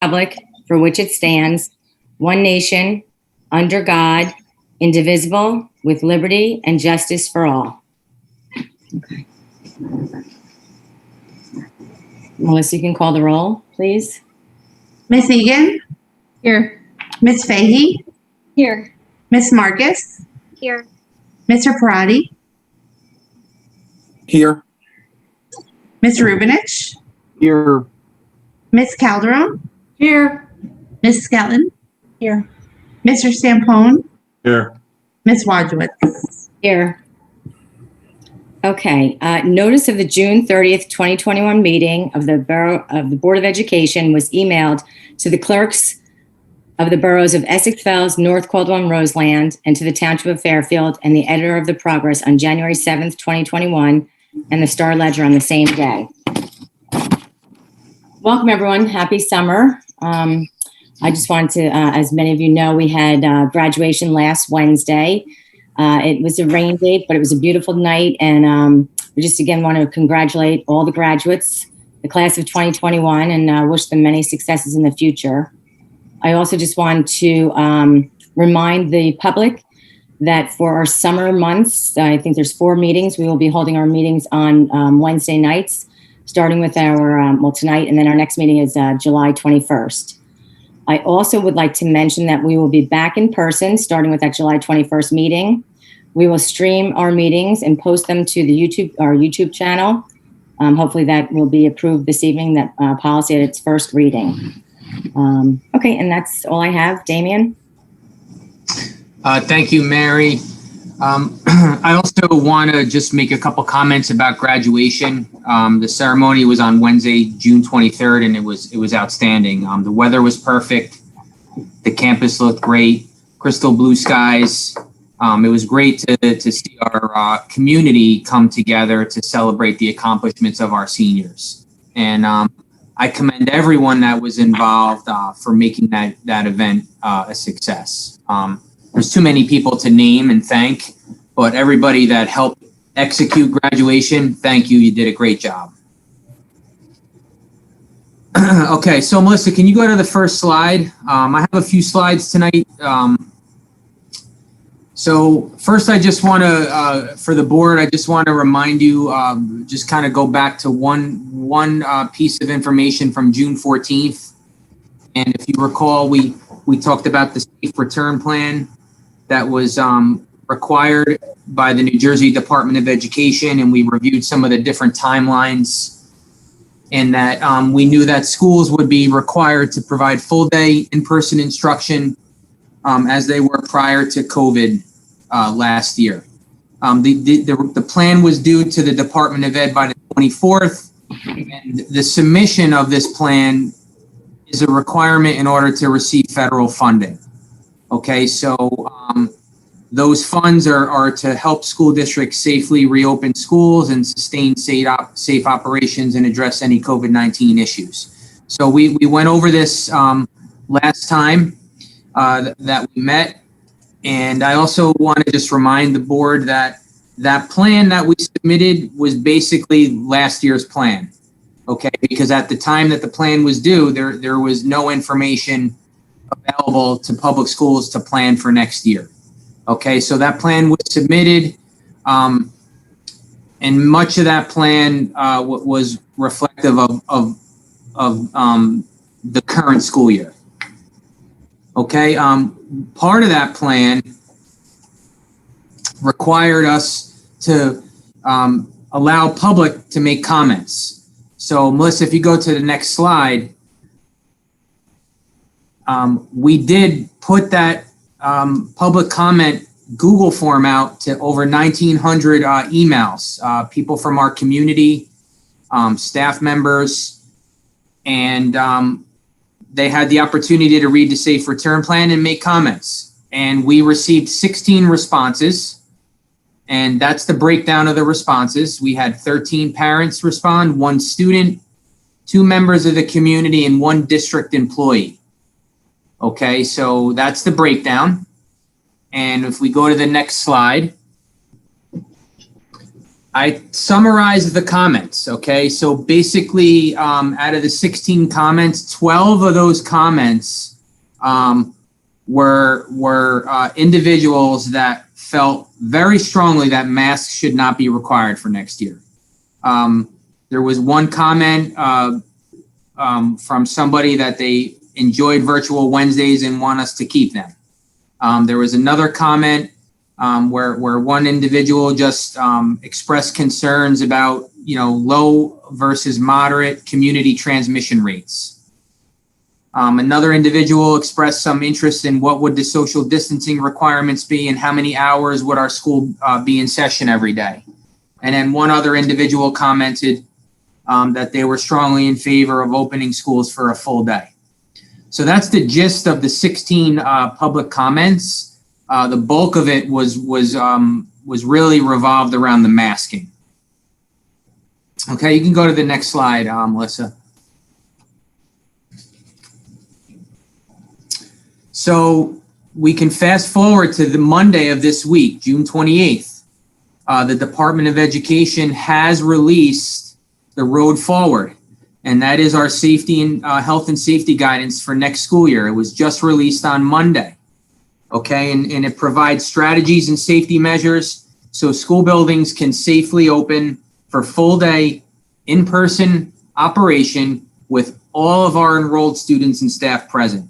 republic for which it stands, one nation, under God, indivisible, with liberty and justice for all. Okay. Melissa, you can call the roll, please. Miss Egan? Here. Miss Fahey? Here. Miss Marcus? Here. Mr. Parati? Here. Miss Rubinich? Here. Miss Calderon? Here. Miss Skelton? Here. Mr. Stampone? Here. Miss Wojciech? Here. Okay, notice of the June 30th, 2021 meeting of the Board of Education was emailed to the clerks of the boroughs of Essex Fells, North Caldwell, and Roseland, and to the Township of Fairfield, and the editor of the Progress on January 7th, 2021, and the Star Ledger on the same day. Welcome, everyone. Happy summer. I just wanted to, as many of you know, we had graduation last Wednesday. It was a rain date, but it was a beautiful night. And we just, again, want to congratulate all the graduates, the class of 2021, and wish them many successes in the future. I also just want to remind the public that for our summer months, I think there's 4 meetings. We will be holding our meetings on Wednesday nights, starting with our, tonight, and then our next meeting is July 21st. I also would like to mention that we will be back in person, starting with that July 21st meeting. We will stream our meetings and post them to the our YouTube channel. Hopefully that will be approved this evening, that policy at its first reading. Okay, and that's all I have. Damien? Thank you, Mary. I also want to just make a couple comments about graduation. The ceremony was on Wednesday, June 23rd, and it was outstanding. The weather was perfect. The campus looked great, crystal blue skies. It was great to see our community come together to celebrate the accomplishments of our seniors. And I commend everyone that was involved for making that event a success. There's too many people to name and thank, but everybody that helped execute graduation, thank you. You did a great job. Okay, so Melissa, can you go to the first slide? I have a few slides tonight. So first, I just want to, for the board, I just want to remind you, just kind of go back to one piece of information from June 14th. And if you recall, we talked about the safe return plan that was required by the New Jersey Department of Education, and we reviewed some of the different timelines, and that we knew that schools would be required to provide full day in-person instruction as they were prior to COVID last year. The plan was due to the Department of Ed by the 24th, and the submission of this plan is a requirement in order to receive federal funding. Okay, so those funds are to help school districts safely reopen schools and sustain safe operations and address any COVID-19 issues. So we went over this last time that we met. And I also want to just remind the board that that plan that we submitted was basically last year's plan. Okay, because at the time that the plan was due, there was no information available to public schools to plan for next year. Okay, so that plan was submitted, and much of that plan was reflective of the current school year. Okay, part of that plan required us to allow public to make comments. So Melissa, if you go to the next slide, we did put that public comment Google form out to over 1,900 emails, people from our community, staff members, and they had the opportunity to read the safe return plan and make comments. And we received 16 responses, and that's the breakdown of the responses. We had 13 parents respond, 1 student, 2 members of the community, and 1 district employee. Okay, so that's the breakdown. And if we go to the next slide, I summarized the comments, okay? So basically, out of the 16 comments, 12 of those comments were individuals that felt very strongly that masks should not be required for next year. There was one comment from somebody that they enjoyed virtual Wednesdays and want us to keep them. There was another comment where one individual just expressed concerns about, low versus moderate community transmission rates. Another individual expressed some interest in what would the social distancing requirements be and how many hours would our school be in session every day. And then one other individual commented that they were strongly in favor of opening schools for a full day. So that's the gist of the 16 public comments. The bulk of it was really revolved around the masking. Okay, you can go to the next slide, Melissa. So we can fast forward to the Monday of this week, June 28th. The Department of Education has released the road forward, and that is our safety and health and safety guidance for next school year. It was just released on Monday. Okay, and it provides strategies and safety measures so school buildings can safely open for full day in-person operation with all of our enrolled students and staff present.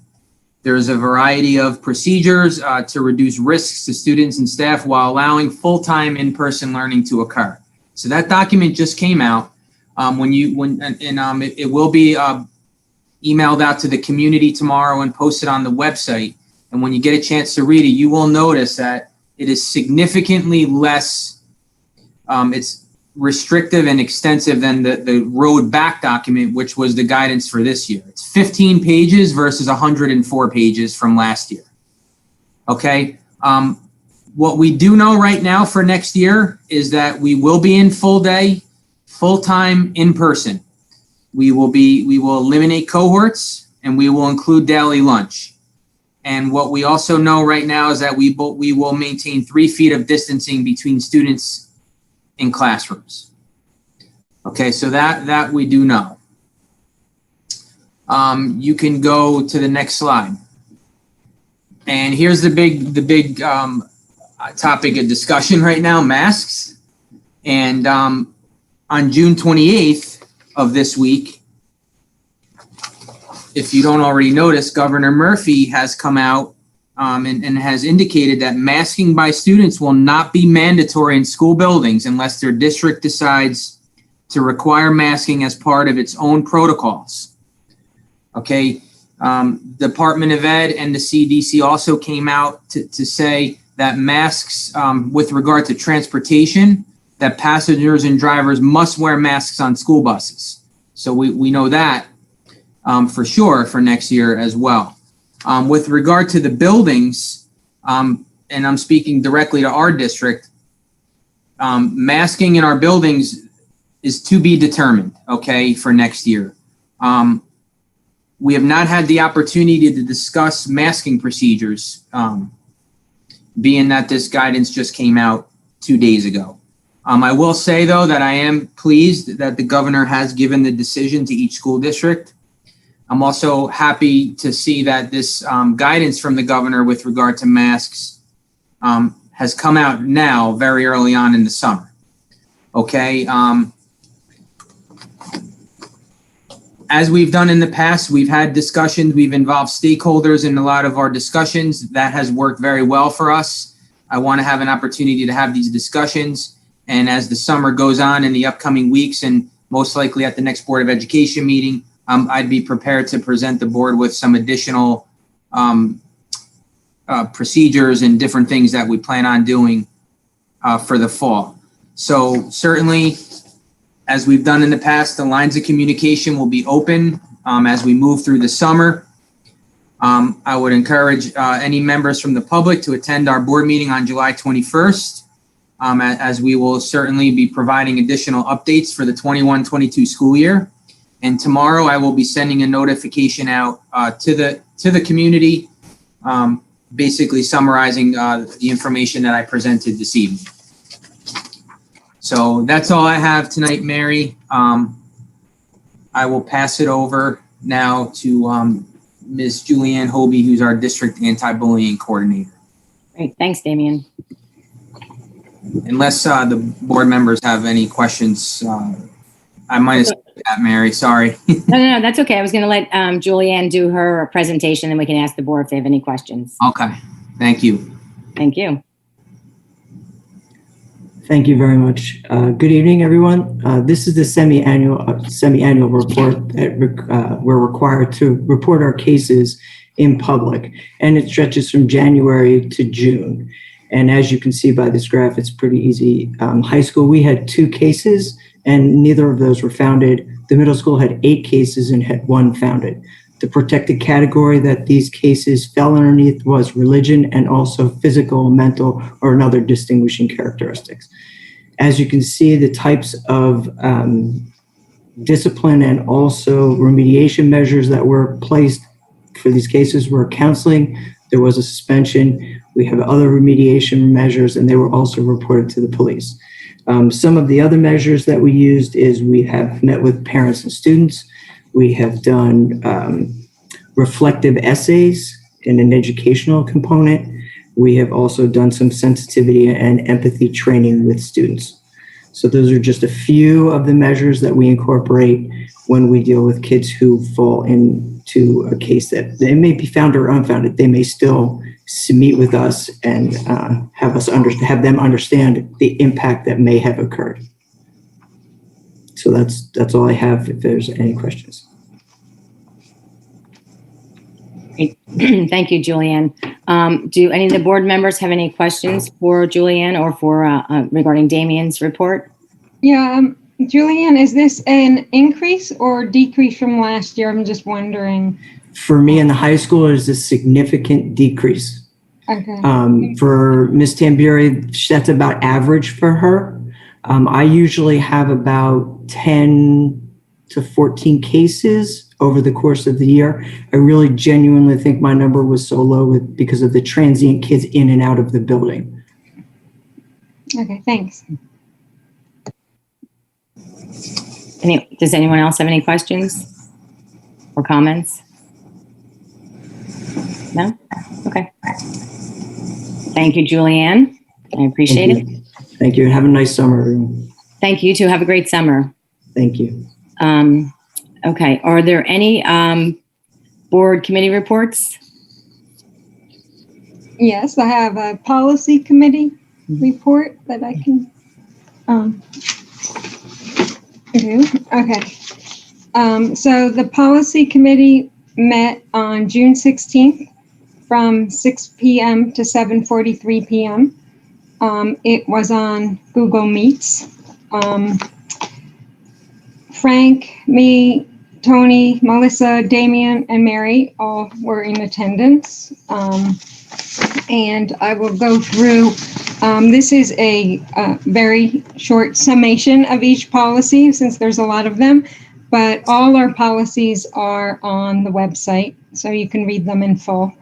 There's a variety of procedures to reduce risks to students and staff while allowing full-time in-person learning to occur. So that document just came out. It will be emailed out to the community tomorrow and posted on the website. And when you get a chance to read it, you will notice that it is significantly less, it's restrictive and extensive than the road back document, which was the guidance for this year. It's 15 pages versus 104 pages from last year. Okay. What we do know right now for next year is that we will be in full day, full-time in person. We will eliminate cohorts and we will include daily lunch. And what we also know right now is that we will maintain 3 feet of distancing between students in classrooms. Okay, so that we do know. You can go to the next slide. And here's the big topic of discussion right now, masks. And on June 28th of this week, if you don't already notice, Governor Murphy has come out and has indicated that masking by students will not be mandatory in school buildings unless their district decides to require masking as part of its own protocols. Okay, Department of Ed and the CDC also came out to say that masks with regard to transportation, that passengers and drivers must wear masks on school buses. So we know that. For sure for next year as well. With regard to the buildings, and I'm speaking directly to our district, masking in our buildings is to be determined, okay, for next year. We have not had the opportunity to discuss masking procedures, being that this guidance just came out 2 days ago. I will say, though, that I am pleased that the governor has given the decision to each school district. I'm also happy to see that this guidance from the governor with regard to masks has come out now very early on in the summer. Okay. As we've done in the past, we've had discussions, we've involved stakeholders in a lot of our discussions. That has worked very well for us. I want to have an opportunity to have these discussions. And as the summer goes on in the upcoming weeks and most likely at the next Board of Education meeting, I'd be prepared to present the board with some additional procedures and different things that we plan on doing for the fall. So certainly, as we've done in the past, the lines of communication will be open as we move through the summer. I would encourage any members from the public to attend our board meeting on July 21st, as we will certainly be providing additional updates for the 21-22 school year. And tomorrow I will be sending a notification out to the community, basically summarizing the information that I presented this evening. So that's all I have tonight, Mary. I will pass it over now to Ms. Julianne Hobie, who's our district anti-bullying coordinator. Great. Thanks, Damien. Unless the board members have any questions, I might have said that, Mary. Sorry. No, that's okay. I was going to let Julianne do her presentation, and we can ask the board if they have any questions. Okay. Thank you. Thank you. Thank you very much. Good evening, everyone. This is the semi-annual report that we're required to report our cases in public, and it stretches from January to June. And as you can see by this graph, it's pretty easy. High school, we had 2 cases, and neither of those were founded. The middle school had 8 cases and had 1 founded. The protected category that these cases fell underneath was religion and also physical, mental, or another distinguishing characteristics. As you can see, the types of discipline and also remediation measures that were placed for these cases were counseling. There was a suspension. We have other remediation measures, and they were also reported to the police. Some of the other measures that we used is we have met with parents and students. We have done reflective essays in an educational component. We have also done some sensitivity and empathy training with students. So those are just a few of the measures that we incorporate when we deal with kids who fall into a case that they may be found or unfounded. They may still meet with us and have them understand the impact that may have occurred. So that's all I have. If there's any questions. Great. Thank you, Julianne. Do any of the board members have any questions for Julianne or for regarding Damien's report? Yeah, Julianne, is this an increase or decrease from last year? I'm just wondering. For me in the high school, it is a significant decrease. Okay. For Ms. Tamburi, that's about average for her. I usually have about 10 to 14 cases over the course of the year. I really genuinely think my number was so low because of the transient kids in and out of the building. Okay, thanks. Does anyone else have any questions or comments? No? Okay. Thank you, Julianne. I appreciate it. Thank you, and have a nice summer, everyone. Thank you too. Have a great summer. Thank you. Okay. Are there any board committee reports? Yes, I have a policy committee report that I can do. Okay. So the policy committee met on June 16th from 6 p.m. to 7:43 p.m. It was on Google Meets. Frank, me, Tony, Melissa, Damien, and Mary all were in attendance. And I will go through, this is a very short summation of each policy since there's a lot of them, but all our policies are on the website, so you can read them in full.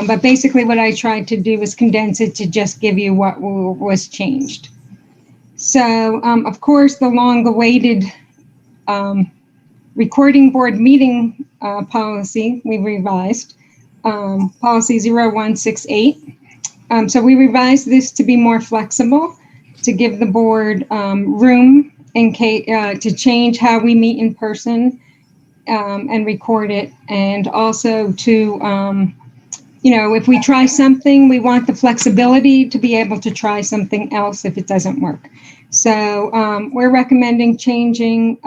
But basically what I tried to do was condense it to just give you what was changed. So, of course, the long-awaited recording board meeting policy we revised, policy 0168. So we revised this to be more flexible, to give the board room in case to change how we meet in person and record it, and also to if we try something, we want the flexibility to be able to try something else if it doesn't work. So we're recommending changing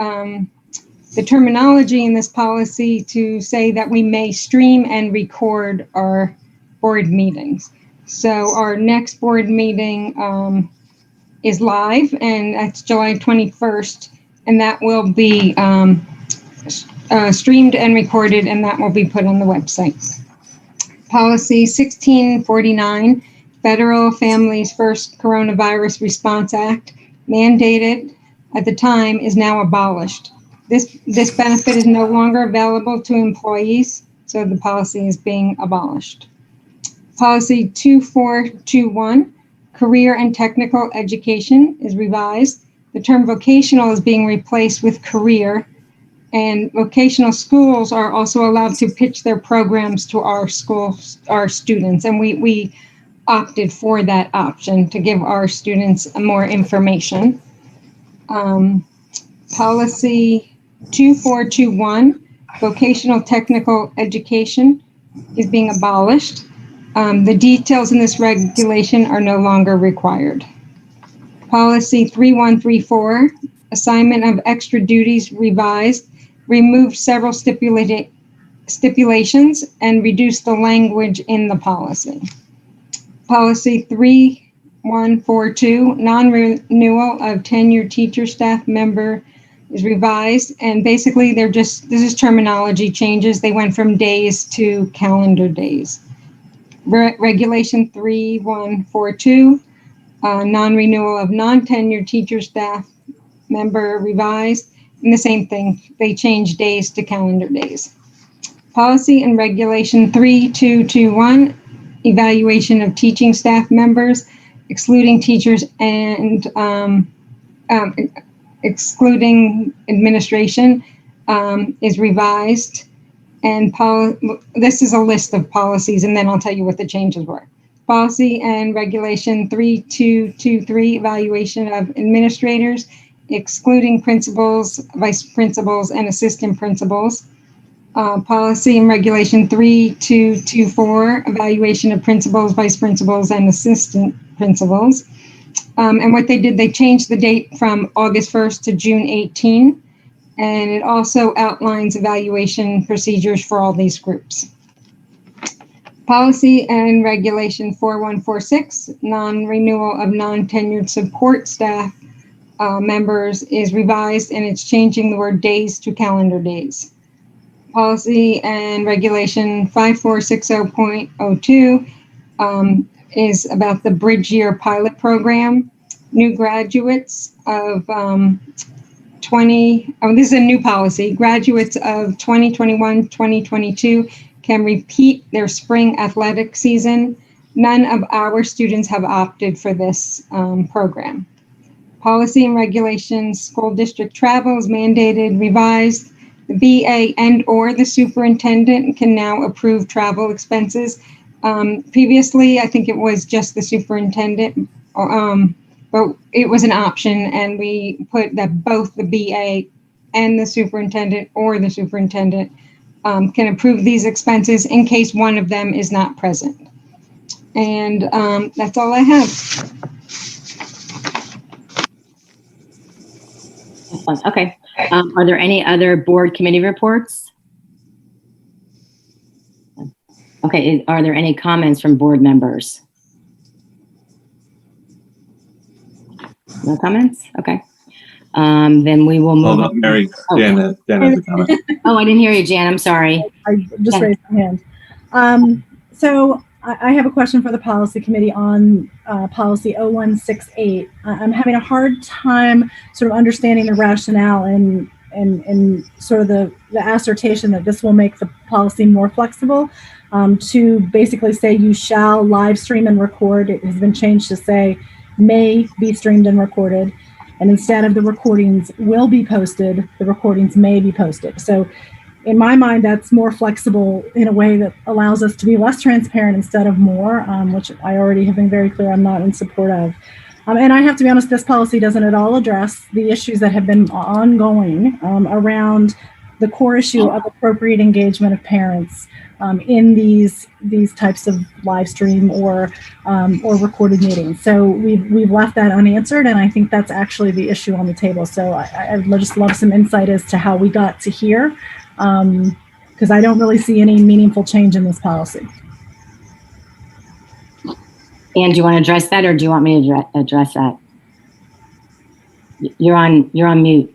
the terminology in this policy to say that we may stream and record our board meetings. So our next board meeting is live, and that's July 21st, and that will be streamed and recorded, and that will be put on the website. Policy 1649, Federal Families First Coronavirus Response Act, mandated at the time, is now abolished. This benefit is no longer available to employees, so the policy is being abolished. Policy 2421, Career and Technical Education, is revised. the term vocational is being replaced with career, and vocational schools are also allowed to pitch their programs to our schools, our students, and we opted for that option to give our students more information. Policy 2421, vocational technical education, is being abolished. The details in this regulation are no longer required. Policy 3134, assignment of extra duties, revised, removed several stipulations and reduced the language in the policy. Policy 3142, non-renewal of tenured teacher staff member, is revised, and basically this is terminology changes. They went from days to calendar days. Regulation 3142, non-renewal of non-tenured teacher staff member, revised, and the same thing. They changed days to calendar days. Policy and Regulation 3221, evaluation of teaching staff members, excluding teachers and excluding administration, is revised. And this is a list of policies, and then I'll tell you what the changes were. Policy and Regulation 3223, evaluation of administrators, excluding principals, vice principals, and assistant principals. Policy and Regulation 3224, evaluation of principals, vice principals, and assistant principals. And what they did, they changed the date from August 1st to June 18. And it also outlines evaluation procedures for all these groups. Policy and Regulation 4146, non-renewal of non-tenured support staff members, is revised, and it's changing the word days to calendar days. Policy and Regulation 5460.02 is about the Bridge Year Pilot Program. New graduates of this is a new policy. Graduates of 2021-2022 can repeat their spring athletic season. None of our students have opted for this program. Policy and Regulations, school district travel is mandated, revised. The BA and/or the superintendent can now approve travel expenses. Previously, I think it was just the superintendent, but it was an option, and we put that both the BA and the superintendent or the superintendent can approve these expenses in case one of them is not present. And that's all I have. Excellent. Okay. Are there any other board committee reports? Okay. Are there any comments from board members? No comments? Okay. Then we will move Hold on. on, Mary. Oh. Jan has a comment. Oh, I didn't hear you, Jan. I'm sorry. I just raised my hand. So I have a question for the policy committee on policy 0168. I'm having a hard time sort of understanding the rationale and sort of the assertion that this will make the policy more flexible to basically say you shall live stream and record. It has been changed to say may be streamed and recorded. And instead of the recordings will be posted, the recordings may be posted. So in my mind, that's more flexible in a way that allows us to be less transparent instead of more, which I already have been very clear I'm not in support of. And I have to be honest, this policy doesn't at all address the issues that have been ongoing around the core issue of appropriate engagement of parents in these types of live stream or recorded meetings. So we've left that unanswered, and I think that's actually the issue on the table. So I'd just love some insight as to how we got to here, because I don't really see any meaningful change in this policy. Anne, do you want to address that, or do you want me to address that? You're on mute.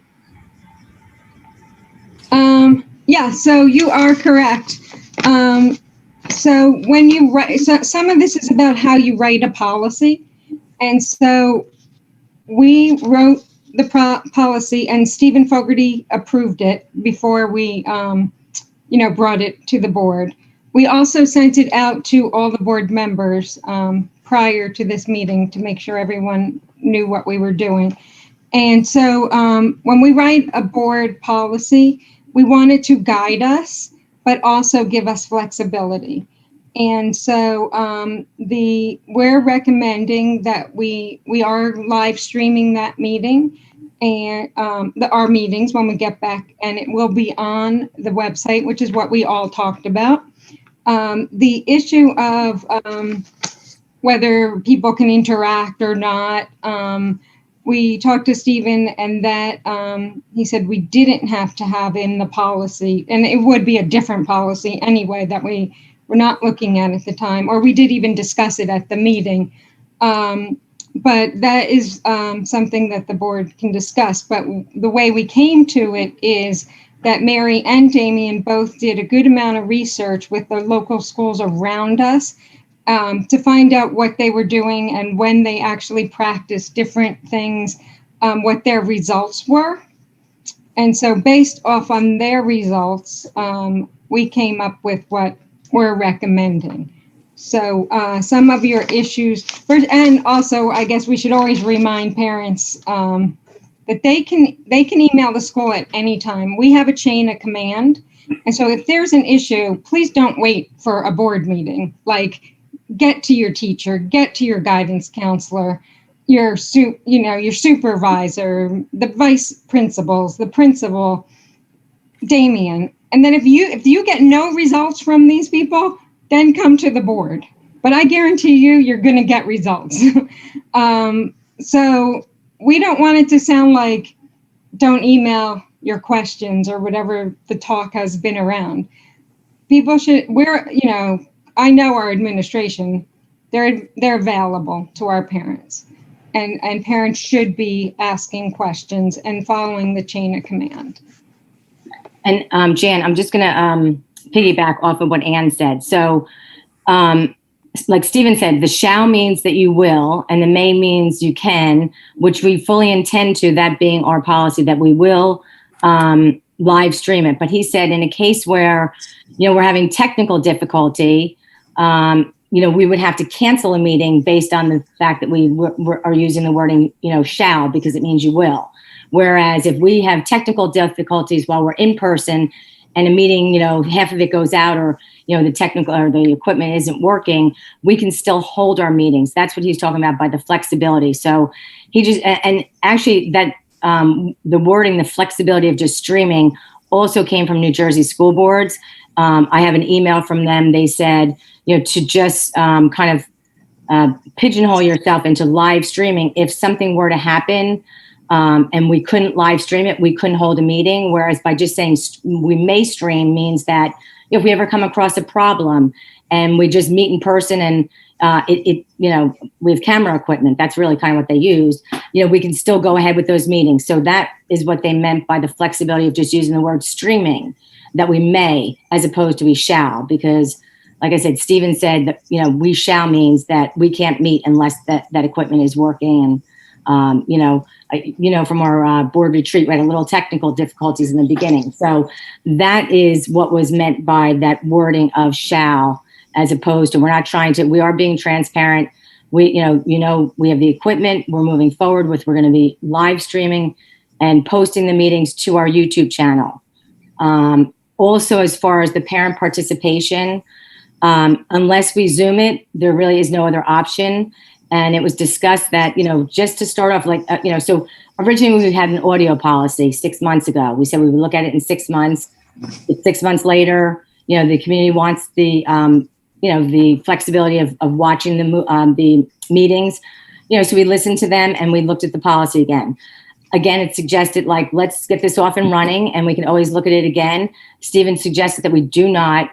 Yeah, so you are correct. So when you write, so some of this is about how you write a policy. And so we wrote the policy, and Stephen Fogarty approved it before we, brought it to the board. We also sent it out to all the board members prior to this meeting to make sure everyone knew what we were doing. And so when we write a board policy, we want it to guide us, but also give us flexibility. And so we're recommending that we are live streaming that meeting and our meetings when we get back, and it will be on the website, which is what we all talked about. The issue of whether people can interact or not, we talked to Stephen, and that he said we didn't have to have in the policy, and it would be a different policy anyway that we were not looking at the time, or we did even discuss it at the meeting. But that is something that the board can discuss. But the way we came to it is that Mary and Damien both did a good amount of research with the local schools around us to find out what they were doing and when they actually practiced different things, what their results were. And so based off on their results, we came up with what we're recommending. So some of your issues, and also I guess we should always remind parents that they can email the school at any time. We have a chain of command. And so if there's an issue, please don't wait for a board meeting. Like, get to your teacher, get to your guidance counselor, your supervisor, the vice principals, the principal, Damien. And then if you get no results from these people, then come to the board. But I guarantee you're going to get results. So we don't want it to sound like don't email your questions or whatever the talk has been around. People should, I know our administration, they're available to our parents, and parents should be asking questions and following the chain of command. And Jan, I'm just going to piggyback off of what Ann said. So like Stephen said, the shall means that you will, and the may means you can, which we fully intend to, that being our policy, that we will live stream it. But he said in a case where, we're having technical difficulty, we would have to cancel a meeting based on the fact that we are using the wording, shall, because it means you will. Whereas if we have technical difficulties while we're in person and a meeting, half of it goes out, or, the technical or the equipment isn't working, we can still hold our meetings. That's what he's talking about by the flexibility. So he just, and actually that the wording, the flexibility of just streaming also came from New Jersey school boards. I have an email from them. They said, to just kind of pigeonhole yourself into live streaming. If something were to happen and we couldn't live stream it, we couldn't hold a meeting. Whereas by just saying we may stream means that if we ever come across a problem and we just meet in person and we have camera equipment, that's really kind of what they use, we can still go ahead with those meetings. So that is what they meant by the flexibility of just using the word streaming, that we may, as opposed to we shall, because like I said, Stephen said that, we shall means that we can't meet unless that equipment is working. And, from our board retreat, we had a little technical difficulties in the beginning. So that is what was meant by that wording of shall, as opposed to, we are being transparent. We have the equipment we're moving forward with. We're going to be live streaming and posting the meetings to our YouTube channel. Also, as far as the parent participation, unless we Zoom it, there really is no other option. And it was discussed that, just to start off, so originally we had an audio policy 6 months ago. We said we would look at it in 6 months. 6 months later, the community wants the flexibility of watching the meetings. So we listened to them and we looked at the policy again. Again, it suggested let's get this off and running and we can always look at it again. Stephen suggested that we do not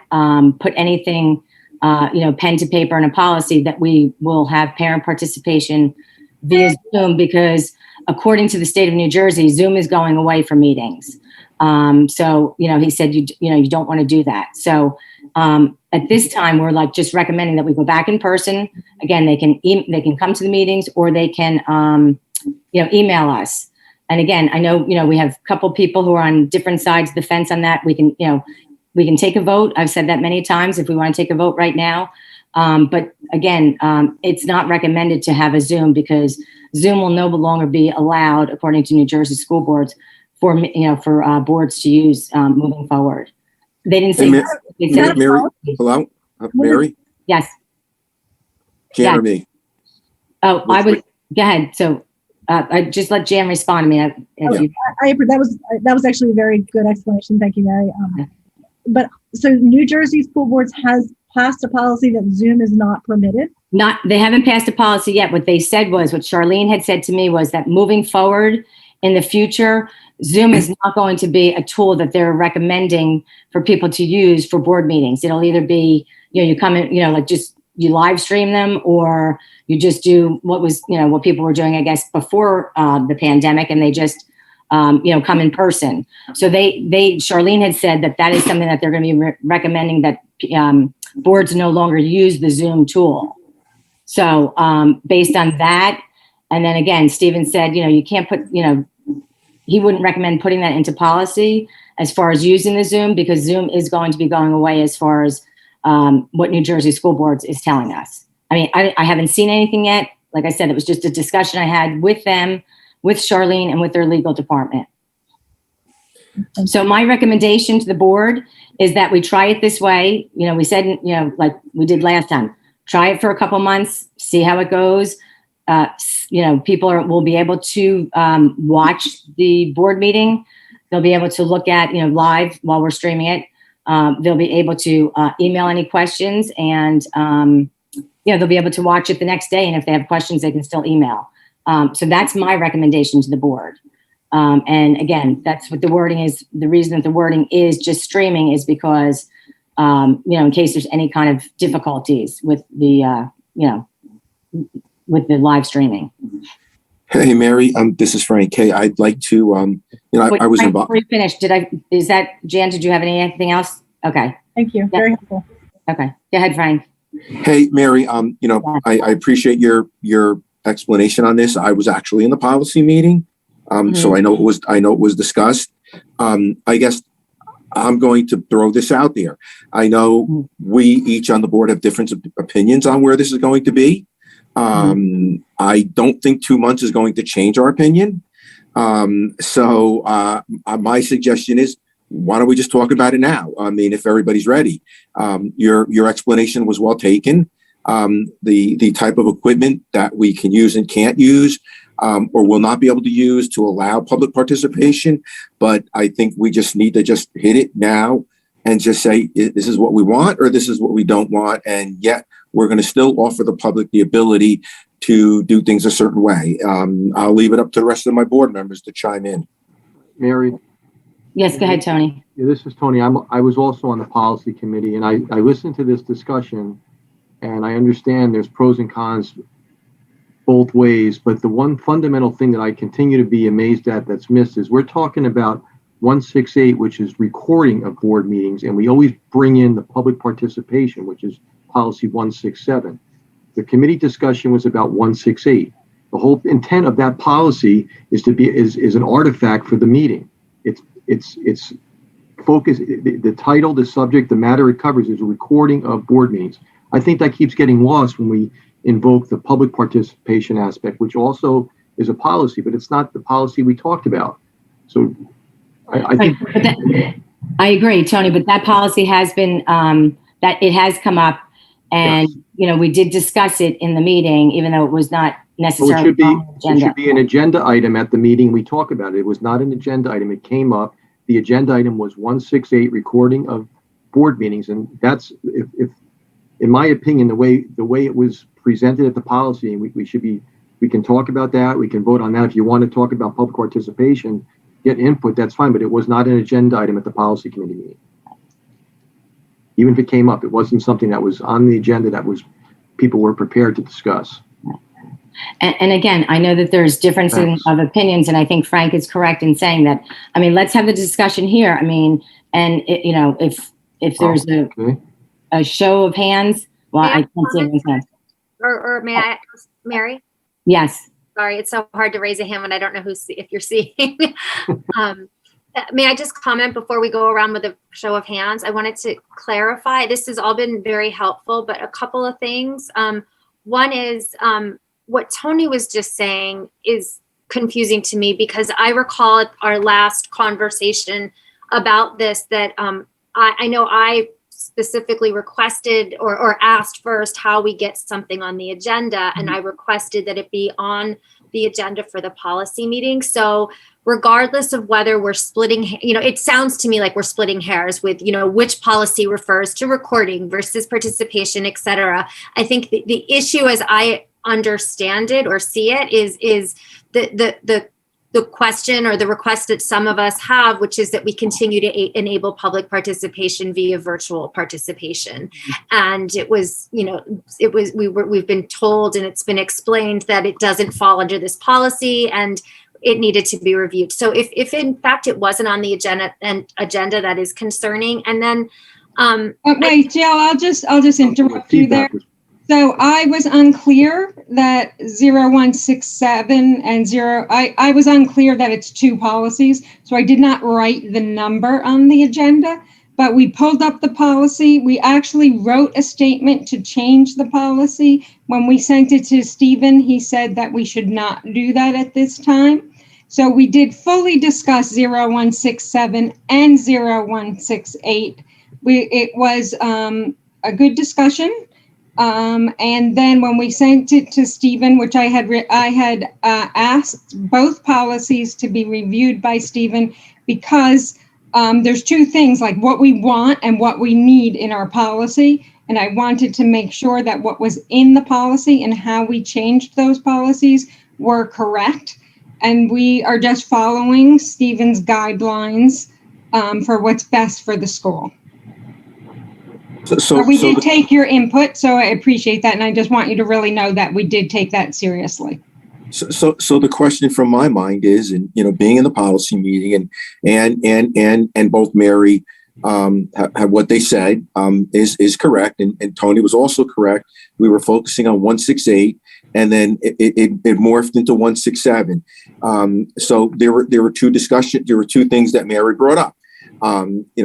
put anything pen to paper in a policy, that we will have parent participation via Zoom, because according to the state of New Jersey, Zoom is going away for meetings. So, he said, you don't want to do that. So at this time, we're just recommending that we go back in person. Again, they can come to the meetings, or they can, email us. And again, I know, we have a couple people who are on different sides of the fence on that. We can take a vote. I've said that many times. If we want to take a vote right now, But again, it's not recommended to have a Zoom because Zoom will no longer be allowed, according to New Jersey school boards, for boards to use moving forward. They didn't say. Hey, They said Mary, hello? Mary? yes. Jan Yeah. or me? Oh, I would go ahead. So I just let Jan respond to me. That was actually a very good explanation. Thank you, Mary. But so New Jersey school boards has passed a policy that Zoom is not permitted. They haven't passed a policy yet. What they said was, what Charlene had said to me was that moving forward in the future, Zoom is not going to be a tool that they're recommending for people to use for board meetings. It'll either be, you come in, like just you live stream them, or you just do what was, what people were doing, I guess, before the pandemic, and they just, come in person. So Charlene had said that is something that they're going to be recommending, that boards no longer use the Zoom tool. So based on that, and then again, Stephen said, you can't put, he wouldn't recommend putting that into policy as far as using the Zoom, because Zoom is going to be going away as far as what New Jersey School Boards is telling us. I mean, I haven't seen anything yet. Like I said, it was just a discussion I had with them, with Charlene, and with their legal department. So my recommendation to the board is that we try it this way. We said, like we did last time, try it for a couple months, see how it goes. People will be able to watch the board meeting. They'll be able to look at, live while we're streaming it. They'll be able to email any questions, and they'll be able to watch it the next day. And if they have questions, they can still email. So that's my recommendation to the board. And again, that's what the wording is. The reason that the wording is just streaming is because, in case there's any kind of difficulties with the, with the live streaming. Hey, Mary, this is Frank. Hey, I'd like to, Wait, I was Frank, involved. before you finish, Jan, did you have anything else? Okay. Thank you. Yeah. Very helpful. Okay. Go ahead, Frank. Hey, Mary, I appreciate your explanation on this. I was actually in the policy meeting. So I know it was discussed. I guess I'm going to throw this out there. I know we each on the board have different opinions on where this is going to be. I don't think 2 months is going to change our opinion. So my suggestion is, why don't we just talk about it now? I mean, if everybody's ready. Your explanation was well taken. The type of equipment that we can use and can't use, or will not be able to use to allow public participation. But I think we just need to just hit it now and just say, this is what we want, or this is what we don't want. And yet we're going to still offer the public the ability to do things a certain way. I'll leave it up to the rest of my board members to chime in. Mary? Yes, go ahead, Tony. Yeah, this is Tony. I was also on the policy committee, and I listened to this discussion, and I understand there's pros and cons both ways, but the one fundamental thing that I continue to be amazed at that's missed is we're talking about 168, which is recording of board meetings, and we always bring in the public participation, which is policy 167. The committee discussion was about 168. The whole intent of that policy is to be is an artifact for the meeting. It's focus. The title, the subject, the matter it covers is a recording of board meetings. I think that keeps getting lost when we invoke the public participation aspect, which also is a policy, but it's not the policy we talked about. So I think I agree, Tony, but that policy has been, that it has come up, and, yes. We did discuss it in the meeting, even though it was not necessarily it on the agenda. should be an agenda item at the meeting we talk about it. It was not an agenda item. It came up. The agenda item was 168, recording of board meetings. And that's, if in my opinion, the way it was presented at the policy, and we can talk about that. We can vote on that. If you want to talk about public participation, get input, that's fine. But it was not an agenda item at the policy committee meeting. Even if it came up, it wasn't something that was on the agenda that was people were prepared to discuss. And again, I know that there's differences of opinions, and I think Frank is correct in saying that. I mean, let's have the discussion here. I mean, and if there's a show of hands, well, I can't see anyone's hands. Or may I ask Mary? Yes. Sorry, it's so hard to raise a hand when I don't know if you're seeing. may I just comment before we go around with a show of hands? I wanted to clarify, this has all been very helpful, but a couple of things. One is what Tony was just saying is confusing to me, because I recall at our last conversation about this that I know I specifically requested or asked first how we get something on the agenda, and I requested that it be on the agenda for the policy meeting. So regardless of whether we're splitting, it sounds to me like we're splitting hairs with, which policy refers to recording versus participation, et cetera. I think the issue, as I understand it or see it, is the question or the request that some of us have, which is that we continue to enable public participation via virtual participation. And we've been told, and it's been explained, that it doesn't fall under this policy and it needed to be reviewed. So if in fact it wasn't on the agenda, that is concerning. And then wait, Jill, I'll just interrupt you there. So I was unclear that 0167 and I was unclear that it's two policies. So I did not write the number on the agenda, but we pulled up the policy. We actually wrote a statement to change the policy. When we sent it to Stephen, he said that we should not do that at this time. So we did fully discuss 0167 and 0168. It was a good discussion. And then when we sent it to Stephen, which I had asked both policies to be reviewed by Stephen, because there's two things, like what we want and what we need in our policy. And I wanted to make sure that what was in the policy and how we changed those policies were correct. And we are just following Stephen's guidelines for what's best for the school. So we did take your input, so I appreciate that, and I just want you to really know that we did take that seriously. So the question from my mind is, and being in the policy meeting, and both Mary have what they said is correct, and Tony was also correct. We were focusing on 168, and then it morphed into 167. So there were two discussions. There were two things that Mary brought up.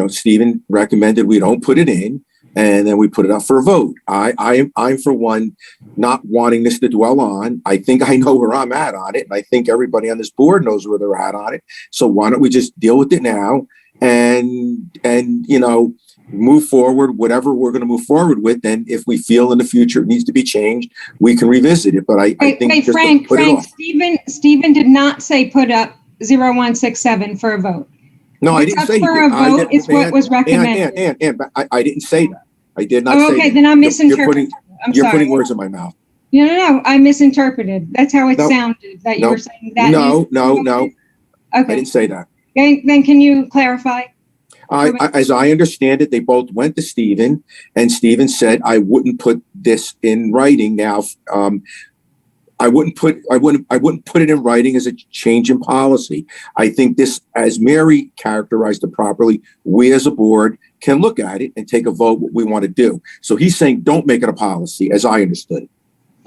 Stephen recommended we don't put it in, and then we put it up for a vote. I'm for one, not wanting this to dwell on. I think I know where I'm at on it, and I think everybody on this board knows where they're at on it. So why don't we just deal with it now and move forward, whatever we're going to move forward with. Then if we feel in the future it needs to be changed, we can revisit it. But I think Frank, Stephen did not say put up 0167 for a vote. No, I didn't say for a vote is what was recommended. And I didn't say that. I did not say that. Okay, then I'm misinterpreting. You're putting words in my mouth. No, I misinterpreted. That's how it sounded, that you were saying that. No. Okay. I didn't say that. Then can you clarify? As I understand it, they both went to Stephen, and Stephen said, I wouldn't put this in writing now. I wouldn't put it in writing as a change in policy. I think this, as Mary characterized it properly, we as a board can look at it and take a vote what we want to do. So he's saying don't make it a policy, as I understood it.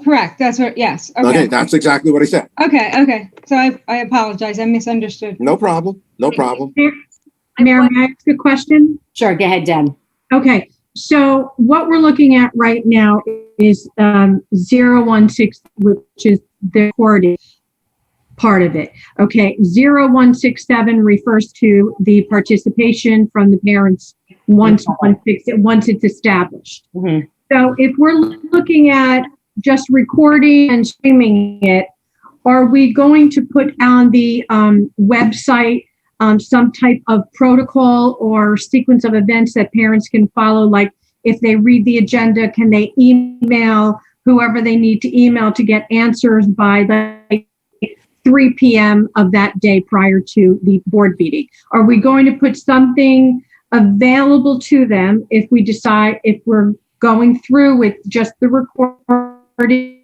Correct. That's what. Yes. Okay. That's exactly what I said. Okay. So I apologize. I misunderstood. No problem. Mayor, may I ask a question? Sure, go ahead, Deb. Okay, so what we're looking at right now is 016, which is the recorded part of it. Okay, 0167 refers to the participation from the parents once it's established. Mm-hmm. So if we're looking at just recording and streaming it, are we going to put on the website some type of protocol or sequence of events that parents can follow? Like if they read the agenda, can they email whoever they need to email to get answers by like 3 p.m. of that day prior to the board meeting? Are we going to put something available to them if we decide, if we're going through with just the recording,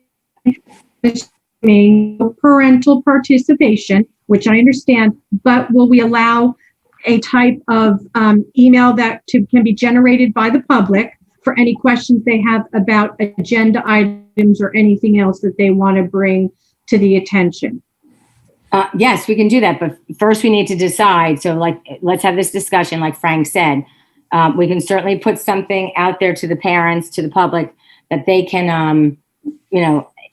parental participation, which I understand, but will we allow a type of email that can be generated by the public for any questions they have about agenda items or anything else that they want to bring to the attention? Yes, we can do that, but first we need to decide. So like, let's have this discussion, like Frank said. We can certainly put something out there to the parents, to the public, that they can,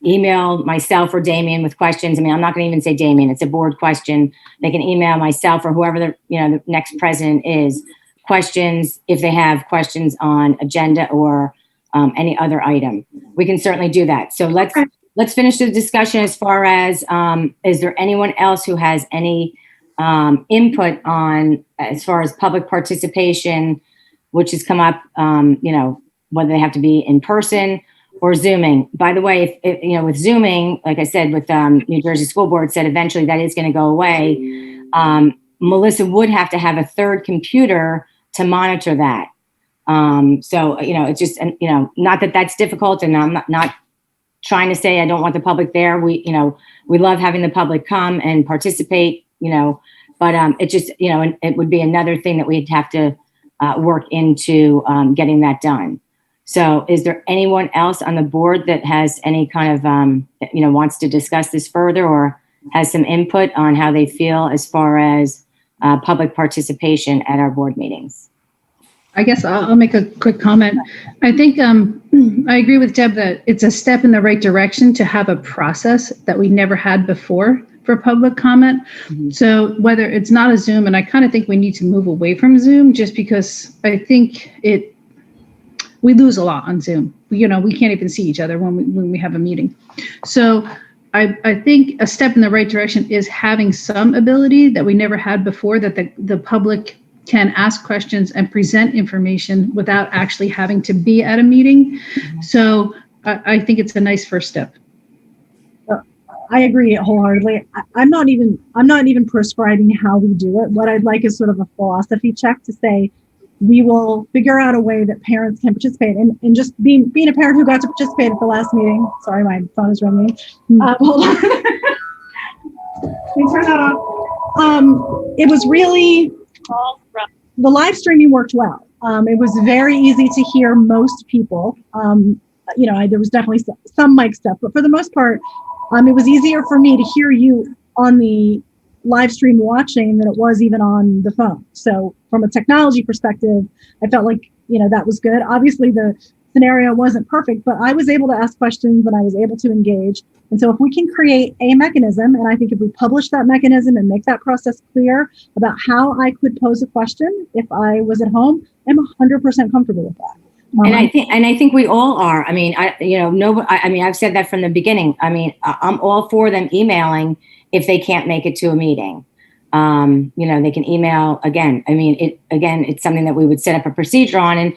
email myself or Damien with questions. I mean, I'm not going to even say Damien, it's a board question. They can email myself or whoever the next president is, questions if they have questions on agenda or any other item. We can certainly do that. So let's finish the discussion as far as, is there anyone else who has any input on, as far as public participation, which has come up, whether they have to be in person or Zooming. By the way, if with Zooming, like I said, with New Jersey School Board said eventually that is going to go away. Melissa would have to have a third computer to monitor that. So, it's just, not that that's difficult, and I'm not trying to say I don't want the public there. We love having the public come and participate, but it just, it would be another thing that we'd have to work into getting that done. So is there anyone else on the board that has any kind of, wants to discuss this further or has some input on how they feel as far as public participation at our board meetings? I guess I'll make a quick comment. I think I agree with Deb that it's a step in the right direction to have a process that we never had before for public comment. Mm-hmm. So whether it's not a Zoom, and I kind of think we need to move away from Zoom just because I think we lose a lot on Zoom. We can't even see each other when we have a meeting. So I think a step in the right direction is having some ability that we never had before, that the public can ask questions and present information without actually having to be at a meeting. Mm-hmm. So I think it's a nice first step. I agree wholeheartedly. I'm not even prescribing how we do it. What I'd like is sort of a philosophy check to say, we will figure out a way that parents can participate. And just being a parent who got to participate at the last meeting. Sorry, my phone is ringing. Hold on. Let me turn that off. It was really, the live streaming worked well. It was very easy to hear most people. There was definitely some mic stuff, but for the most part, it was easier for me to hear you on the live stream watching than it was even on the phone. So from a technology perspective, I felt like, that was good. Obviously the scenario wasn't perfect, but I was able to ask questions and I was able to engage. And so if we can create a mechanism, and I think if we publish that mechanism and make that process clear about how I could pose a question if I was at home, I'm 100% comfortable with that. And I think we all are. I mean, I've said that from the beginning. I mean, I'm all for them emailing if they can't make it to a meeting. They can email again. I mean, it's something that we would set up a procedure on, and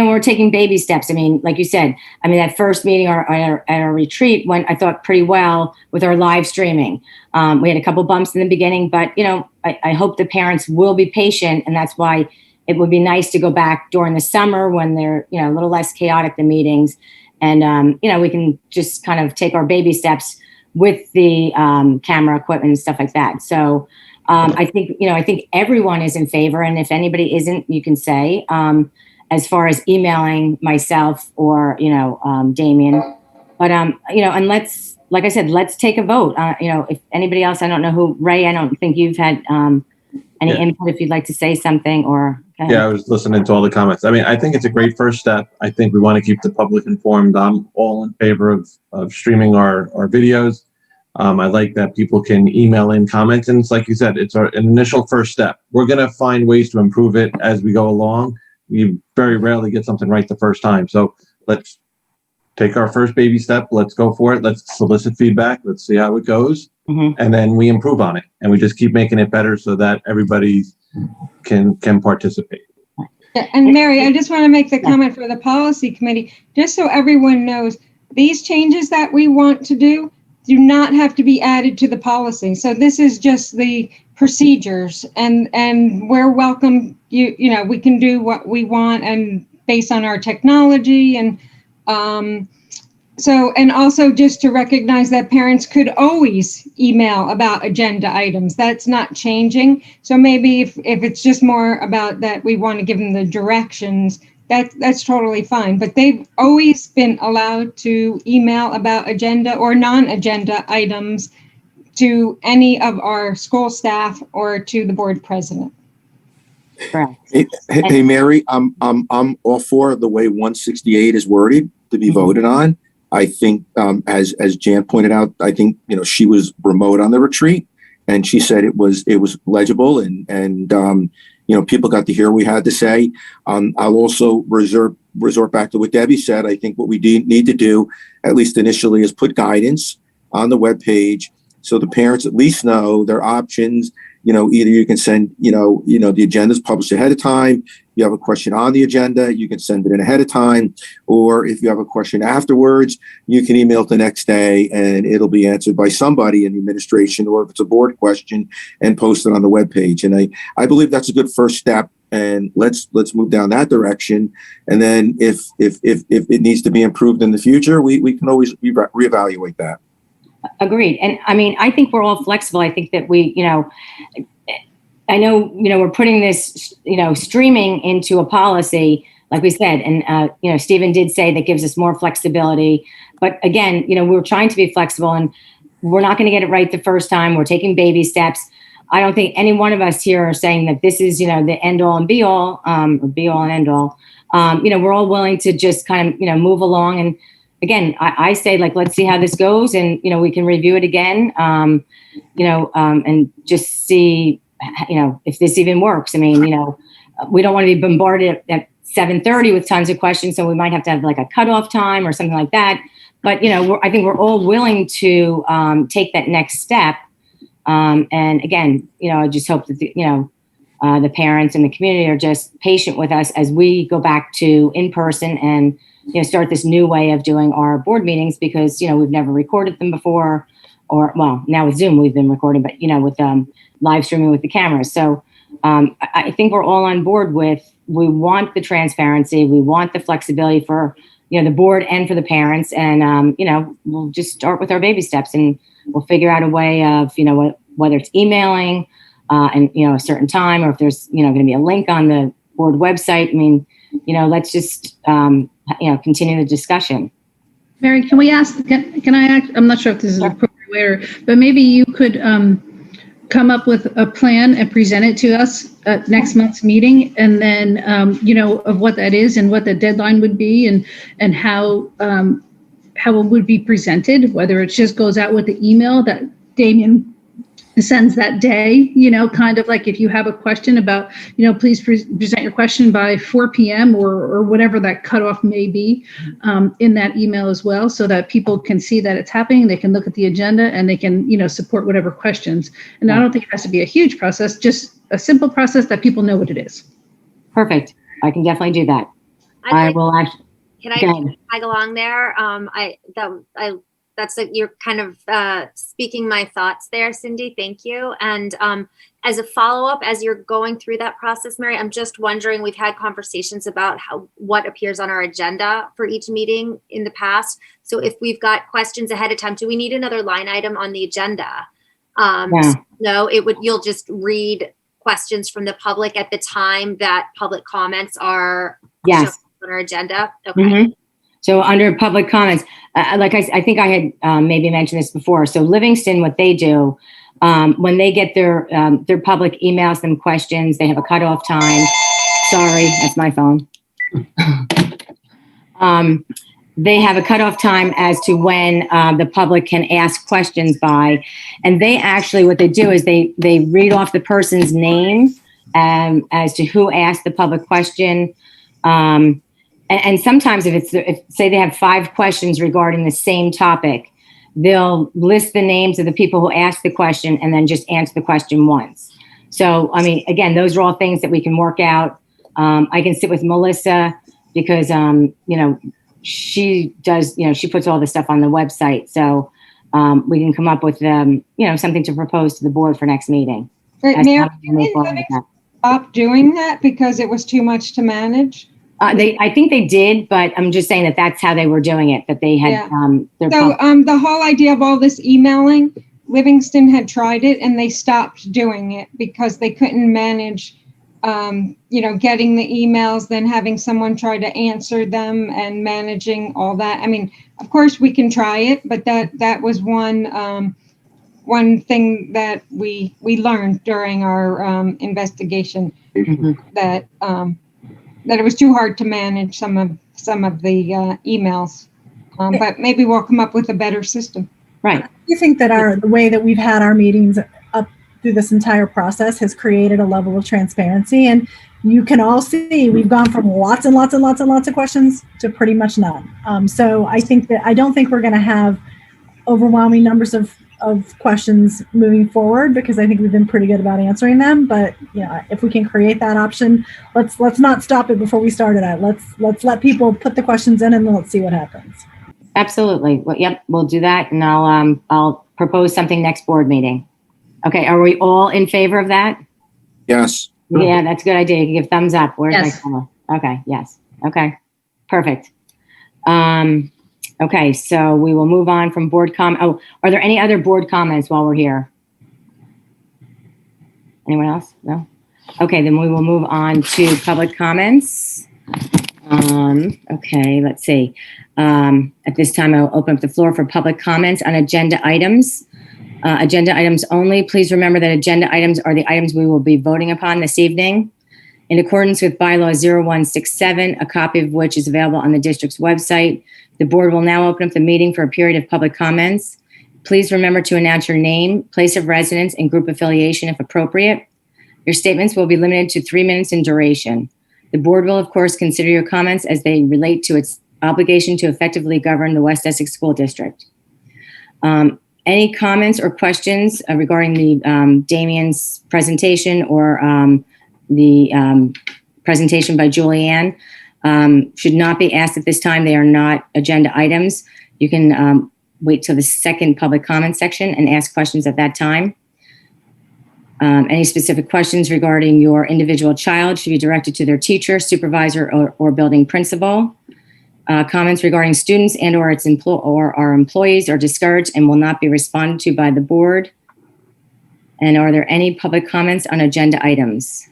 we're taking baby steps. I mean, like you said, that first meeting at our retreat went, I thought, pretty well with our live streaming. We had a couple bumps in the beginning, but I hope the parents will be patient, and that's why it would be nice to go back during the summer when they're, a little less chaotic, the meetings. And, we can just kind of take our baby steps with the camera equipment and stuff like that. So I think everyone is in favor. And if anybody isn't, you can say, as far as emailing myself or, Damien. But, and let's, like I said, let's take a vote. If anybody else, I don't know who, Ray, I don't think you've had any input if you'd like to say something or. Yeah, I was listening to all the comments. I think it's a great first step. I think we want to keep the public informed. I'm all in favor of streaming our videos. I like that people can email in comments. And it's like you said, it's an initial first step. We're going to find ways to improve it as we go along. You very rarely get something right the first time. So let's take our first baby step. Let's go for it. Let's solicit feedback. Let's see how it goes. Mm-hmm. And then we improve on it. And we just keep making it better so that everybody can participate. And Mary, I just want to make the comment for the policy committee, just so everyone knows, these changes that we want to do not have to be added to the policy. So this is just the procedures, and we're welcome. We can do what we want and based on our technology, and and also just to recognize that parents could always email about agenda items. That's not changing. So maybe if it's just more about that, we want to give them the directions, that's totally fine. But they've always been allowed to email about agenda or non-agenda items to any of our school staff or to the board president. Correct. Hey, Mary, I'm all for the way 168 is worded to be voted on. I think, as Jan pointed out, I think, she was remote on the retreat, and she said it was legible, and people got to hear what we had to say. I'll also resort back to what Debbie said. I think what we need to do, at least initially, is put guidance on the webpage so the parents at least know their options. Either you can send, the agenda is published ahead of time. You have a question on the agenda, you can send it in ahead of time. Or if you have a question afterwards, you can email it the next day and it'll be answered by somebody in the administration, or if it's a board question, and post it on the webpage. And I believe that's a good first step. And let's move down that direction. And then if it needs to be improved in the future, we can always reevaluate that. Agreed. And I mean, I think we're all flexible. I think that I know, we're putting this, streaming into a policy, like we said, and, Stephen did say that gives us more flexibility. But again, we're trying to be flexible, and we're not going to get it right the first time. We're taking baby steps. I don't think any one of us here are saying that this is, the end all and be all, or be all and end all. We're all willing to just kind of, move along. And again, I say, let's see how this goes, and, we can review it again, and just see, if this even works. I mean, we don't want to be bombarded at 7:30 with tons of questions, so we might have to have a cutoff time or something like that. But, I think we're all willing to take that next step. And again, I just hope that, the parents and the community are just patient with us as we go back to in person and, start this new way of doing our board meetings, because, we've never recorded them before, or, well, now with Zoom, we've been recording, but, with live streaming with the cameras. So I think we're all on board with, we want the transparency, we want the flexibility for, the board and for the parents. And, we'll just start with our baby steps, and we'll figure out a way of, whether it's emailing and, a certain time, or if there's, going to be a link on the board website. I mean, let's just, continue the discussion. Mary, can we ask, can I ask, I'm not sure if this is appropriate way, but maybe you could come up with a plan and present it to us at next month's meeting, and then, of what that is and what the deadline would be, and how it would be presented, whether it just goes out with the email that Damien sends that day, kind of like if you have a question about, please present your question by 4 p.m. or whatever that cutoff may be, in that email as well, so that people can see that it's happening. They can look at the agenda and they can, support whatever questions. And I don't think it has to be a huge process, just a simple process that people know what it is. Perfect. I can definitely do that. I will actually. Can I tag along there? You're kind of speaking my thoughts there, Cindy. Thank you. And as a follow-up, as you're going through that process, Mary, I'm just wondering, we've had conversations about what appears on our agenda for each meeting in the past. So if we've got questions ahead of time, do we need another line item on the agenda? No, you'll just read questions from the public at the time that public comments are shown on our agenda. Okay. Mm-hmm. So under public comments, I think I had maybe mentioned this before. So Livingston, what they do, when they get their public emails them questions, they have a cutoff time. Sorry, that's my phone. They have a cutoff time as to when the public can ask questions by. And they actually, what they do is they read off the person's name as to who asked the public question. And sometimes if say they have 5 questions regarding the same topic, they'll list the names of the people who asked the question and then just answer the question once. So, I mean, again, those are all things that we can work out. I can sit with Melissa because, she does, she puts all the stuff on the website. So we can come up with, something to propose to the board for next meeting. Mary, stop doing that because it was too much to manage? I think they did, but I'm just saying that that's how they were doing it, that they had, the whole idea of all this emailing, Livingston had tried it and they stopped doing it because they couldn't manage, getting the emails, then having someone try to answer them and managing all that. I mean, of course we can try it, but that was one one thing that we learned during our investigation, that it was too hard to manage some of the emails. But maybe we'll come up with a better system. Right. I think that the way that we've had our meetings up through this entire process has created a level of transparency, and you can all see we've gone from lots and lots and lots and lots of questions to pretty much none. So I don't think we're going to have overwhelming numbers of questions moving forward, because I think we've been pretty good about answering them. But if we can create that option, let's not stop it before we start it out. Let's let people put the questions in, and then let's see what happens. Absolutely. Well, yep, we'll do that, and I'll propose something next board meeting. Okay, are we all in favor of that? Yes. Yeah, that's a good idea. You can give thumbs up. Where's Yes. my camera? Okay, yes. Okay, perfect. Okay, so we will move on from board are there any other board comments while we're here? Anyone else? No? Okay, then we will move on to public comments. Okay, let's see. At this time, I'll open up the floor for public comments on agenda items. Agenda items only. Please remember that agenda items are the items we will be voting upon this evening. In accordance with bylaw 0167, a copy of which is available on the district's website, the board will now open up the meeting for a period of public comments. Please remember to announce your name, place of residence, and group affiliation if appropriate. Your statements will be limited to 3 minutes in duration. The board will, of course, consider your comments as they relate to its obligation to effectively govern the West Essex School District. Any comments or questions regarding the Damien's presentation or the presentation by Julianne should not be asked at this time. They are not agenda items. You can wait till the second public comment section and ask questions at that time. Any specific questions regarding your individual child should be directed to their teacher, supervisor, or building principal. Comments regarding students and or our employees are discouraged and will not be responded to by the board. And are there any public comments on agenda items?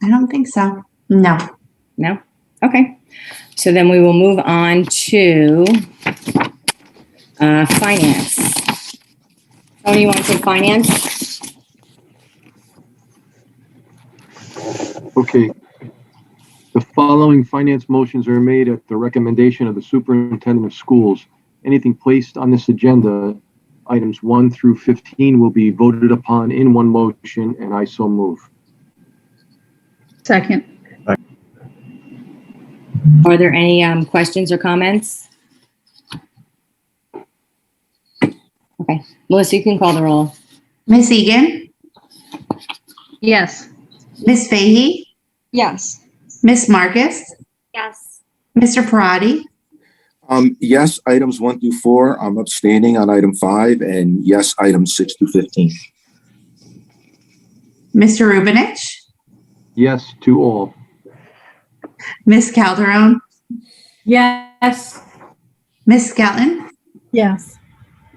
I don't think so. No. No? Okay. So then we will move on to finance. Tony, you want to take finance? Okay. The following finance motions are made at the recommendation of the superintendent of schools. Anything placed on this agenda, items 1 through 15, will be voted upon in one motion, and I so move. Second. Are there any questions or comments? Okay. Melissa, you can call the roll. Miss Egan, Yes. Miss Fahey, Yes. Miss Marcus, Yes. Mr. Parati, Yes, items 1 through 4. I'm abstaining on item 5, and yes, items 6 through 15. Mr. Rubinich, Yes to all. Miss Calderon, Yes. Miss Skelton, Yes.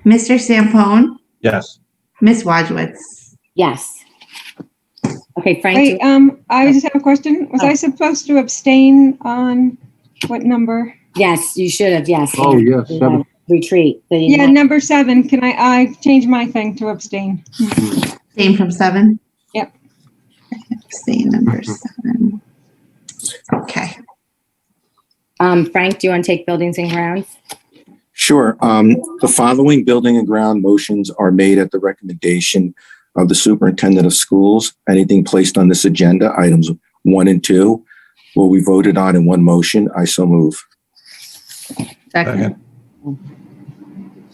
Mr. Sampone, Yes. Miss Wojcicki. Yes. Okay, Frank. Wait, I just have a question. Was I supposed to abstain on what number? Yes, you should have. Yes. Oh, yes, 7. Retreat. Yeah, number 7. Can I change my thing to abstain? Abstain from 7? Yep. Abstain number 7. Okay. Frank, do you want to take buildings and grounds? Sure. The following building and ground motions are made at the recommendation of the superintendent of schools. Anything placed on this agenda, items 1 and 2, will be voted on in one motion. I so move. Second.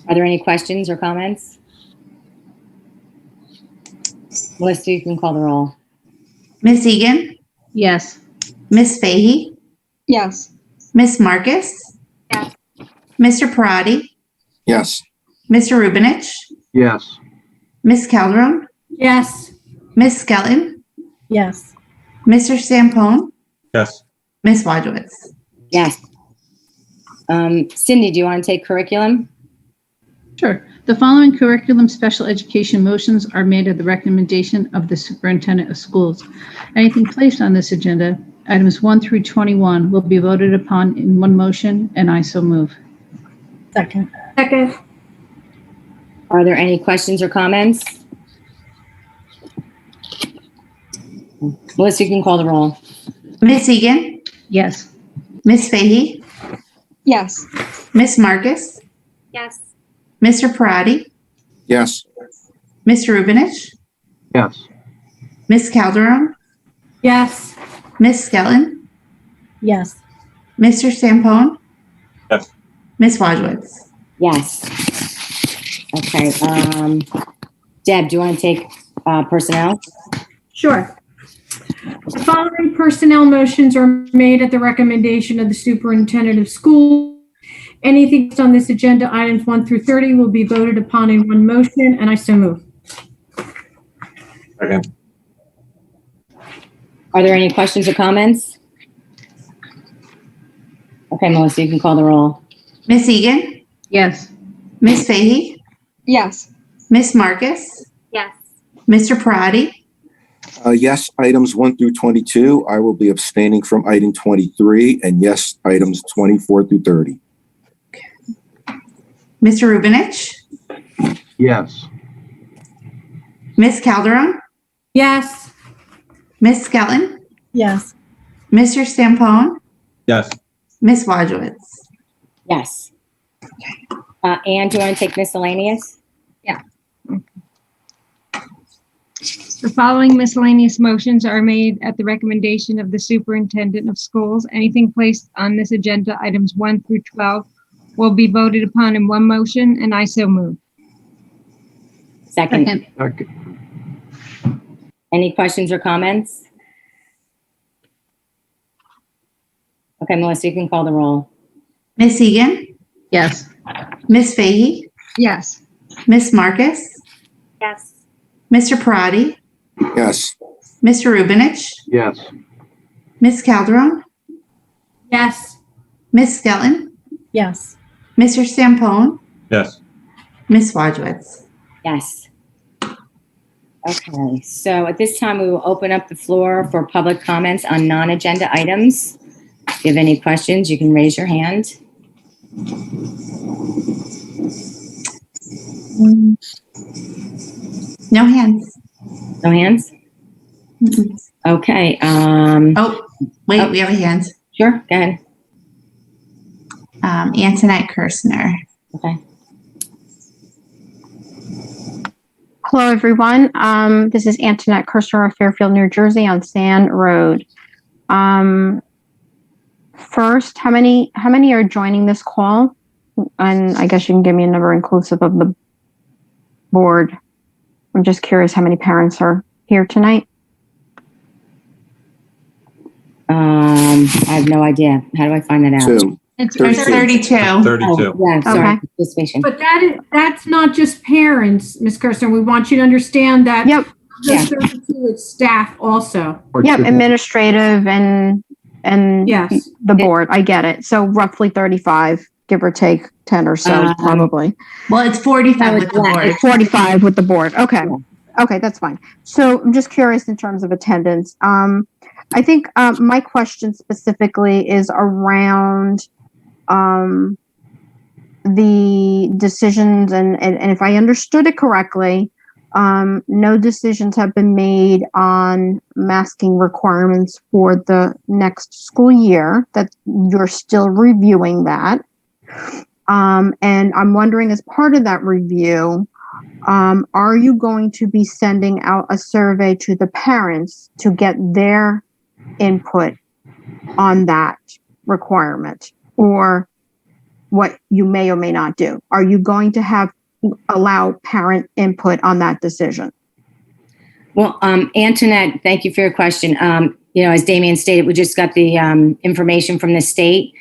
Are there any questions or comments? Melissa, you can call the roll. Miss Egan, Yes. Miss Fahey, Yes. Miss Marcus, Yes. Mr. Parati, Yes. Mr. Rubinich, Yes. Miss Calderon, Yes. Miss Skelton, Yes. Mr. Sampone, Yes. Miss Wojcicki. Yes. Cindy, do you want to take curriculum? Sure. The following curriculum special education motions are made at the recommendation of the superintendent of schools. Anything placed on this agenda, Items 1 through 21 will be voted upon in one motion, and I so move. Second. Second. Are there any questions or comments? Melissa, you can call the roll. Miss Egan, Yes. Miss Fahey, Yes. Miss Marcus, Yes. Mr. Parati, Yes. Mr. Rubinich, Yes. Miss Calderon, Yes. Miss Skeleton, Yes. Mr. Stampone, Yes. Miss Wajwitz. Yes. Okay, Deb, do you want to take personnel? Sure. The following personnel motions are made at the recommendation of the superintendent of schools. Anything on this agenda, items 1 through 30, will be voted upon in one motion, and I so move. Second. Are there any questions or comments? Okay, Melissa, you can call the roll. Miss Egan, Yes. Miss Fahey, Yes. Miss Marcus, Yes. Mr. Parati, Yes, items 1 through 22. I will be abstaining from item 23, and yes, items 24 through 30. Mr. Rubinich, Yes. Miss Calderon, Yes. Miss Skeleton, Yes. Mr. Stampone, Yes. Miss Wajwitz. Yes. Anne, do you want to take miscellaneous? The following miscellaneous motions are made at the recommendation of the superintendent of schools. Anything placed on this agenda, items 1 through 12, will be voted upon in one motion, and I so move. Second. Second. Any questions or comments? Okay, Melissa, you can call the roll. Miss Egan, Yes. Miss Fahey, Yes. Miss Marcus, Yes. Mr. Parati, Yes. Mr. Rubinich, Yes. Miss Calderon, Yes. Miss Skeleton, Yes. Mr. Stampone, Yes. Miss Wajwitz. Yes. Okay, so at this time, we will open up the floor for public comments on non-agenda items. If you have any questions, you can raise your hand. No hands. No hands? Mm-mm. Okay, Oh, wait, we have a hand. sure, go ahead. Antoinette Kirstner. Okay. Hello, everyone. This is Antoinette Kirstner of Fairfield, New Jersey on Sand Road. First, how many are joining this call? And I guess you can give me a number inclusive of the board. I'm just curious how many parents are here tonight. I have no idea. How do I find that out? 2. It's 32. 32. 32. Oh, yeah, sorry, Okay. participation. But that's not just parents, Ms. Kirsten. We want you to understand that. Yep. Just 32, it's staff also. Yep, administrative and Yes. the board. I get it. So roughly 35, give or take 10 or so, probably. Well, it's 45 with the board. 45 with the board. Okay. Okay, that's fine. So I'm just curious in terms of attendance. I think my question specifically is around the decisions, and if I understood it correctly, no decisions have been made on masking requirements for the next school year, that you're still reviewing that. And I'm wondering, as part of that review, are you going to be sending out a survey to the parents to get their input on that requirement, or what you may or may not do? Are you going to allow parent input on that decision? Well, Antoinette, thank you for your question. As Damien stated, we just got the information from the state.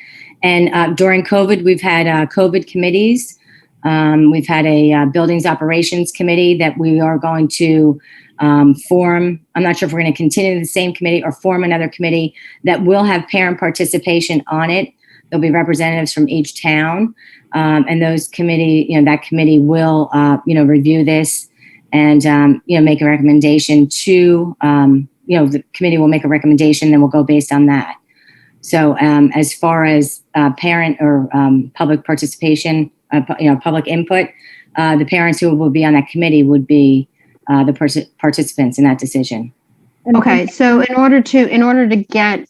And during COVID, we've had COVID committees. We've had a buildings operations committee that we are going to form. I'm not sure if we're going to continue the same committee or form another committee that will have parent participation on it. There'll be representatives from each town. And that committee will, review this and, make a recommendation to the committee will make a recommendation, then we'll go based on that. So as far as parent or public participation, public input, the parents who will be on that committee would be the participants in that decision. Okay, so in order to get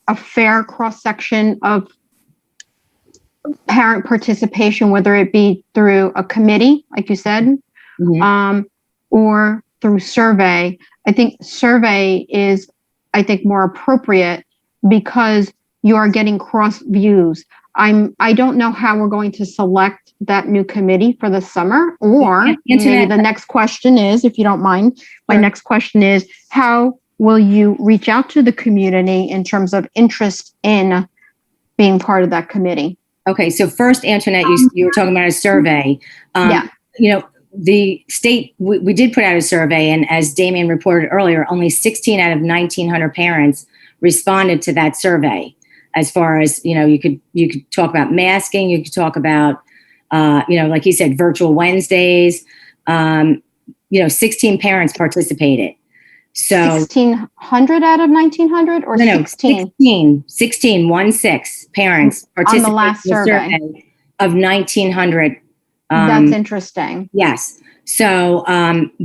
a fair cross-section of parent participation, whether it be through a committee, like you said, or through survey, I think survey is, more appropriate because you are getting cross views. I don't know how we're going to select that new committee for the summer, or maybe the next question is, if you don't mind, my next question is, how will you reach out to the community in terms of interest in being part of that committee? Okay, so first, Antoinette, you were talking about a survey. The state, we did put out a survey, and as Damien reported earlier, only 16 out of 1,900 parents responded to that survey. As far as, you could talk about masking, you could talk about, like you said, virtual Wednesdays. 16 parents participated. So 1,600 out of 1,900 or 16? 16 parents participated on the last survey of 1,900. That's interesting. Yes. So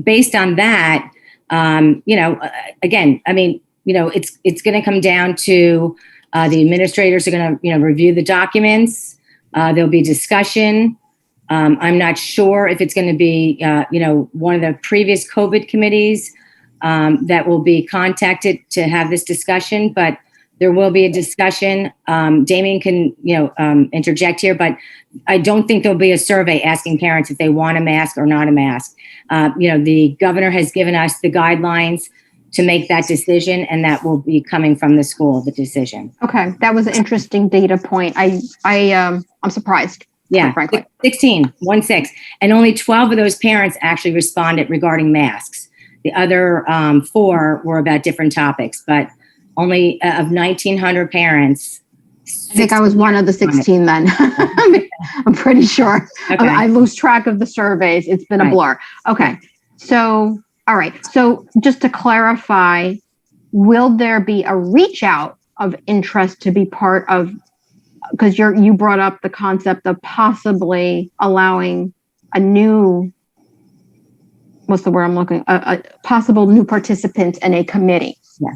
based on that, again, it's going to come down to the administrators are going to, review the documents. There'll be discussion. I'm not sure if it's going to be, one of the previous COVID committees that will be contacted to have this discussion, but there will be a discussion. Damien can, interject here, but I don't think there'll be a survey asking parents if they want a mask or not a mask. The governor has given us the guidelines to make that decision, and that will be coming from the school, the decision. Okay, that was an interesting data point. I'm surprised. Yeah, frankly. 16, and only 12 of those parents actually responded regarding masks. The other 4 were about different topics, but only of 1,900 parents. I think I was one of the 16 then. I'm pretty sure. Okay. I lose track of the surveys. It's been a blur. Okay. So, all right. So just to clarify, will there be a reach out of interest to be part of, because you brought up the concept of possibly allowing a new, what's the word I'm looking, a possible new participant in a committee. Yeah.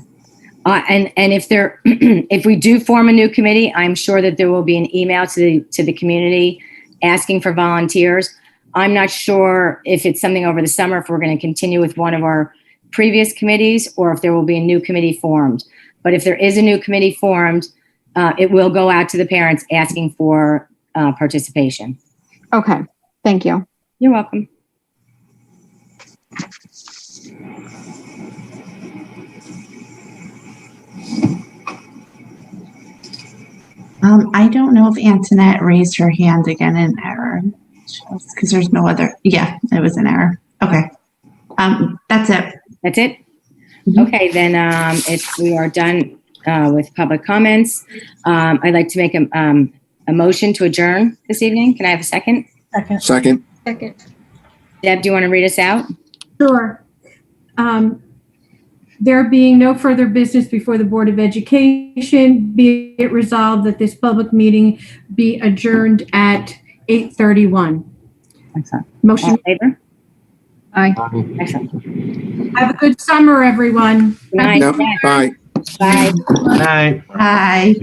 And if we do form a new committee, I'm sure that there will be an email to the community asking for volunteers. I'm not sure if it's something over the summer, if we're going to continue with one of our previous committees, or if there will be a new committee formed. But if there is a new committee formed, it will go out to the parents asking for participation. Okay, thank you. You're welcome. I don't know if Antoinette raised her hand again in error, because there's no other. Yeah, it was an error. Okay. That's it. That's it? Mm-hmm. Okay, then if we are done with public comments, I'd like to make a motion to adjourn this evening. Can I have a second? Second. Deb, do you want to read us out? Sure. There being no further business before the Board of Education, be it resolved that this public meeting be adjourned at 8:31. Excellent. Motion. All in favor? Aye. Excellent. Have a good summer, everyone. Good night. Yep. Bye. Bye. Good night. Bye.